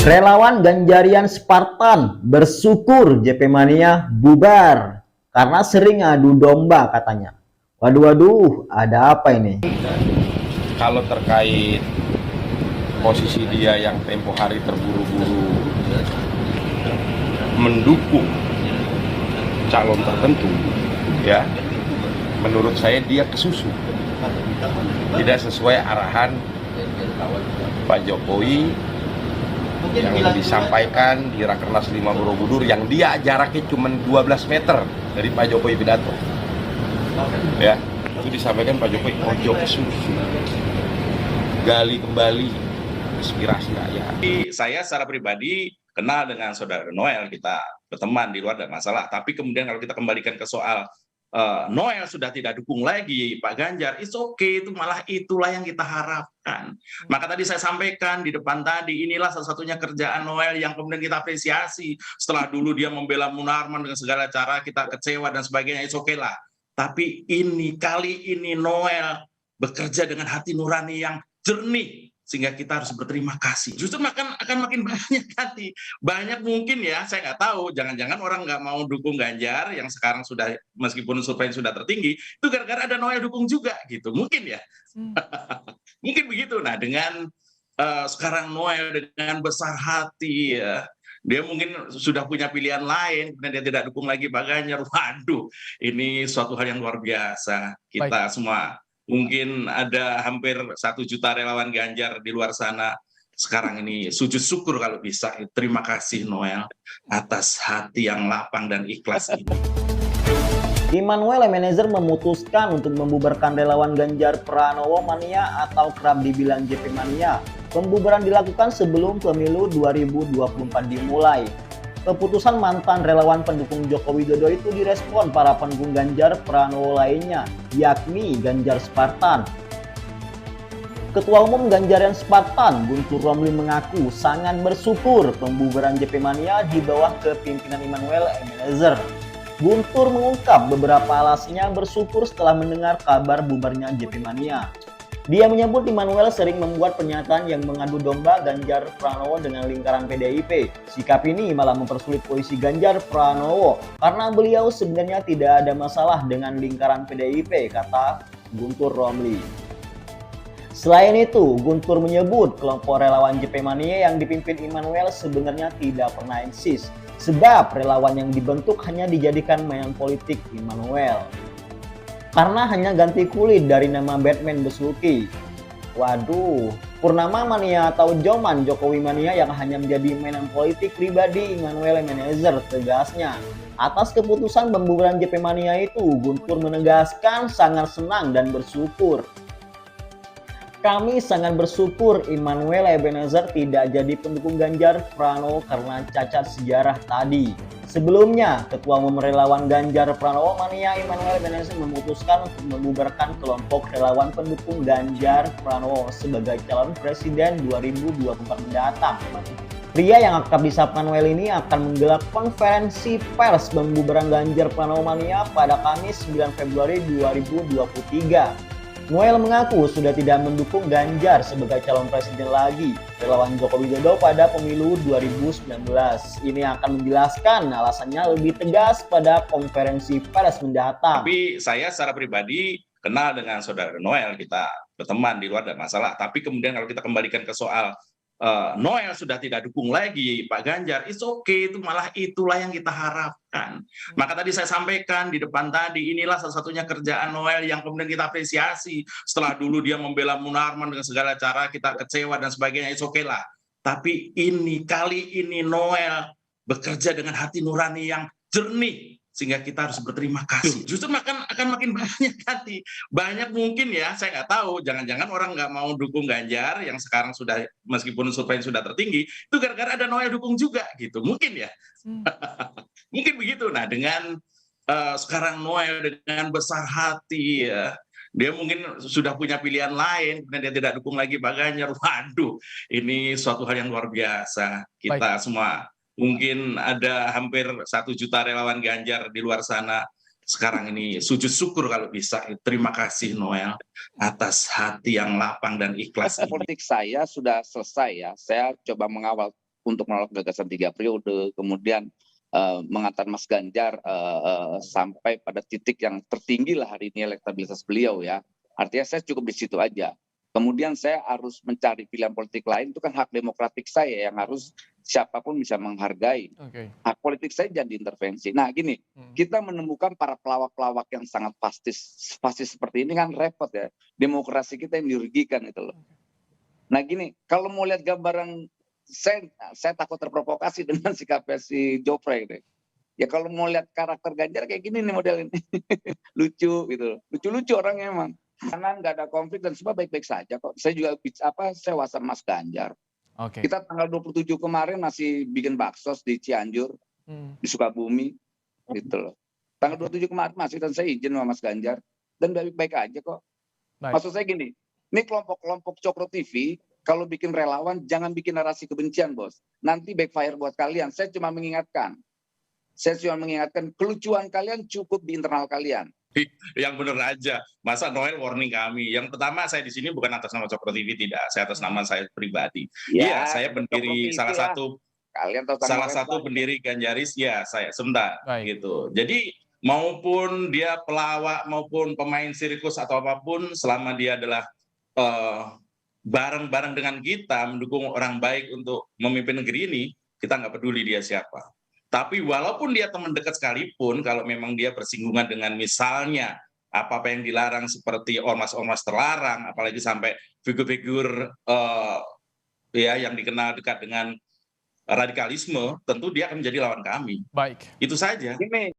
Relawan Ganjarian Spartan bersyukur JP Mania bubar karena sering adu domba katanya. Waduh, ada apa ini? Kalau terkait posisi dia yang tempo hari terburu-buru mendukung calon tertentu, ya, menurut saya dia kesusu, tidak sesuai arahan Pak Jokowi yang disampaikan di Rakernas 5 Borobudur, yang dia jaraknya cuma 12 meter dari Pak Jokowi pidato. Ya, itu disampaikan Pak Jokowi, ojo kesusu, gali kembali inspirasi rakyat. Saya secara pribadi kenal dengan saudara Noel, kita berteman di luar, tidak masalah. Tapi kemudian kalau kita kembalikan ke soal Noel sudah tidak dukung lagi Pak Ganjar, it's okay, itu malah itulah yang kita harapkan. Maka tadi saya sampaikan di depan tadi, inilah salah satunya kerjaan Noel yang kemudian kita apresiasi. Setelah dulu dia membela Munarman dengan segala cara, kita kecewa dan sebagainya, it's okay lah. Tapi kali ini Noel bekerja dengan hati nurani yang jernih, sehingga kita harus berterima kasih. Justru akan makin banyak nanti. Banyak mungkin ya, saya nggak tahu, jangan-jangan orang nggak mau dukung Ganjar yang sekarang sudah, meskipun survei sudah tertinggi, itu gara-gara ada Noel dukung juga gitu. Mungkin ya. Mungkin begitu. Nah, dengan sekarang Noel dengan besar hati ya, dia mungkin sudah punya pilihan lain, kemudian dia tidak dukung lagi Pak Ganjar. Waduh, ini suatu hal yang luar biasa. Kita semua, mungkin ada hampir 1 juta relawan Ganjar di luar sana sekarang ini sujud syukur kalau bisa. Terima kasih Noel atas hati yang lapang dan ikhlas ini. Immanuel Ebenezer memutuskan untuk membubarkan relawan Ganjar Pranowo Mania atau kerap dibilang JP Mania. Pembubaran dilakukan sebelum pemilu 2024 dimulai. Keputusan mantan relawan pendukung Joko Widodo itu direspon para pendukung Ganjar Pranowo lainnya, yakni Ganjar Spartan. Ketua Umum Ganjarian Spartan, Guntur Romli, mengaku sangat bersyukur pembubaran JP Mania di bawah kepimpinan Immanuel Ebenezer. Guntur mengungkap beberapa alasannya bersyukur setelah mendengar kabar bubarnya JP Mania. Dia menyebut Immanuel sering membuat pernyataan yang mengadu domba Ganjar Pranowo dengan lingkaran PDIP. Sikap ini malah mempersulit posisi Ganjar Pranowo karena beliau sebenarnya tidak ada masalah dengan lingkaran PDIP, kata Guntur Romli. Selain itu, Guntur menyebut kelompok relawan JP Mania yang dipimpin Immanuel sebenarnya tidak pernah eksis, sebab relawan yang dibentuk hanya dijadikan mainan politik Immanuel. Karena hanya ganti kulit dari nama Batman Besuki. Waduh, Purnama Mania atau Joman Jokowi Mania yang hanya menjadi mainan politik pribadi Immanuel Ebenezer, tegasnya. Atas keputusan pembubaran JP Mania itu, Guntur menegaskan sangat senang dan bersyukur. Kami sangat bersyukur Immanuel Ebenezer tidak jadi pendukung Ganjar Pranowo karena cacat sejarah tadi. Sebelumnya, Ketua Umum Relawan Ganjar Pranowo Mania Immanuel Ebenezer memutuskan untuk membubarkan kelompok relawan pendukung Ganjar Pranowo sebagai calon presiden 2024 mendatang. Pria yang akrab disapa Noel ini akan menggelar konferensi pers pembubaran Ganjar Pranowo Mania pada Kamis 9 Februari 2023. Noel mengaku sudah tidak mendukung Ganjar sebagai calon presiden lagi, relawan Joko Widodo pada pemilu 2019. Ini akan menjelaskan alasannya lebih tegas pada konferensi pers mendatang. Tapi saya secara pribadi kenal dengan saudara Noel, kita berteman di luar, tidak masalah. Tapi kemudian kalau kita kembalikan ke soal Noel sudah tidak dukung lagi Pak Ganjar, it's okay, itu malah itulah yang kita harapkan. Maka tadi saya sampaikan di depan tadi, inilah salah satunya kerjaan Noel yang kemudian kita apresiasi. Setelah dulu dia membela Munarman dengan segala cara, kita kecewa dan sebagainya, it's okay lah. Tapi kali ini Noel bekerja dengan hati nurani yang jernih, sehingga kita harus berterima kasih. Justru akan makin banyak nanti. Banyak mungkin ya, saya nggak tahu, jangan-jangan orang nggak mau dukung Ganjar yang sekarang sudah, meskipun survei sudah tertinggi, itu gara-gara ada Noel dukung juga gitu. Mungkin ya. Mungkin begitu. Nah, dengan sekarang Noel dengan besar hati ya, dia mungkin sudah punya pilihan lain, kemudian dia tidak dukung lagi Pak Ganjar. Waduh, ini suatu hal yang luar biasa. Kita semua, mungkin ada hampir 1 juta relawan Ganjar di luar sana sekarang ini sujud syukur kalau bisa. Terima kasih Noel atas hati yang lapang dan ikhlas. Politik saya sudah selesai ya. Saya coba mengawal untuk menolak gagasan 3 periode, kemudian mengantar Mas Ganjar sampai pada titik yang tertinggi lah hari ini elektabilitas beliau ya. Artinya saya cukup di situ aja. Kemudian saya harus mencari pilihan politik lain, itu kan hak demokratik saya yang harus siapapun bisa menghargai. Hak politik saya jadi intervensi. Nah gini, kita menemukan para pelawak-pelawak yang sangat pasti seperti ini kan repot ya. Demokrasi kita yang dirugikan itu loh. Nah gini, kalau mau lihat gambaran, saya takut terprovokasi dengan sikapnya si Jopre deh. Ya kalau mau lihat karakter Ganjar kayak gini nih model ini. Lucu gitu loh. Lucu-lucu orangnya emang. Karena nggak ada konflik dan semua baik-baik saja kok. Saya juga sewa sama Mas Ganjar. Kita tanggal 27 kemarin masih bikin baksos di Cianjur, di Sukabumi, gitu loh. Tanggal 27 kemarin masih, dan saya izin sama Mas Ganjar, dan baik-baik aja kok. Maksud saya gini, ini kelompok-kelompok Cokro TV, kalau bikin relawan jangan bikin narasi kebencian, bos. Nanti backfire buat kalian. Saya cuma mengingatkan kelucuan kalian cukup di internal kalian. Yang bener aja, masa Noel warning kami. Yang pertama, saya di sini bukan atas nama Cokro TV, tidak. Saya atas nama saya pribadi. Iya, saya pendiri salah satu pendiri Ganjaris. Ya, saya sebentar. Gitu. Jadi maupun dia pelawak maupun pemain sirkus atau apapun, selama dia adalah bareng-bareng dengan kita mendukung orang baik untuk memimpin negeri ini, kita nggak peduli dia siapa. Tapi walaupun dia teman dekat sekalipun, kalau memang dia bersinggungan dengan misalnya apa-apa yang dilarang seperti ormas-ormas terlarang, apalagi sampai figur-figur yang dikenal dekat dengan radikalisme, tentu dia akan menjadi lawan kami. Baik. Itu saja. Ini